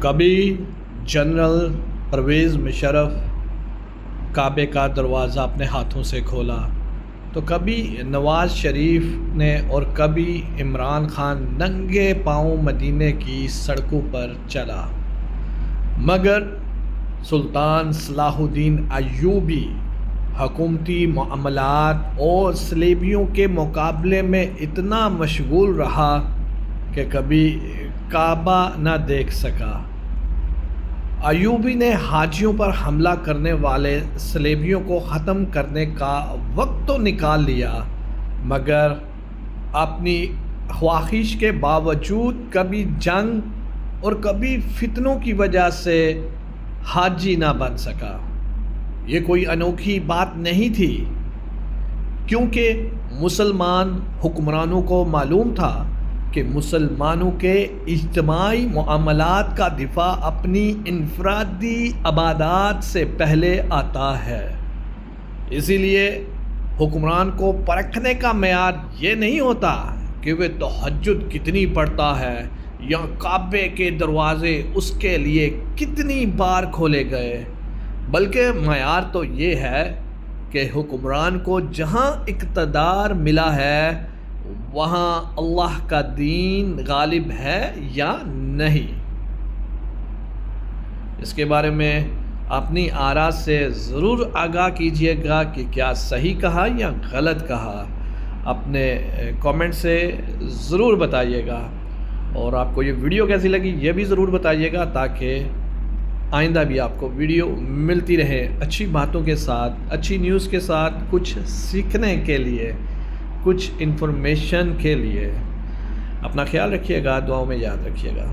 کبھی جنرل پرویز مشرف کعبے کا دروازہ اپنے ہاتھوں سے کھولا تو کبھی نواز شریف نے اور کبھی عمران خان ننگے پاؤں مدینے کی سڑکوں پر چلا، مگر سلطان صلاح الدین ایوبی حکومتی معاملات اور صلیبیوں کے مقابلے میں اتنا مشغول رہا کہ کبھی کعبہ نہ دیکھ سکا۔ ایوبی نے حاجیوں پر حملہ کرنے والے صلیبیوں کو ختم کرنے کا وقت تو نکال لیا، مگر اپنی خواہش کے باوجود کبھی جنگ اور کبھی فتنوں کی وجہ سے حاجی نہ بن سکا۔ یہ کوئی انوکھی بات نہیں تھی، کیونکہ مسلمان حکمرانوں کو معلوم تھا کہ مسلمانوں کے اجتماعی معاملات کا دفاع اپنی انفرادی عبادات سے پہلے آتا ہے۔ اسی لیے حکمران کو پرکھنے کا معیار یہ نہیں ہوتا کہ وہ تہجد کتنی پڑھتا ہے یا کعبے کے دروازے اس کے لیے کتنی بار کھولے گئے، بلکہ معیار تو یہ ہے کہ حکمران کو جہاں اقتدار ملا ہے وہاں اللہ کا دین غالب ہے یا نہیں۔ اس کے بارے میں اپنی آراء سے ضرور آگاہ کیجیے گا کہ کیا صحیح کہا یا غلط کہا، اپنے کامنٹ سے ضرور بتائیے گا، اور آپ کو یہ ویڈیو کیسی لگی یہ بھی ضرور بتائیے گا تاکہ آئندہ بھی آپ کو ویڈیو ملتی رہے اچھی باتوں کے ساتھ، اچھی نیوز کے ساتھ، کچھ سیکھنے کے لیے، کچھ انفارمیشن کے لیے۔ اپنا خیال رکھیے گا، دعاؤں میں یاد رکھیے گا۔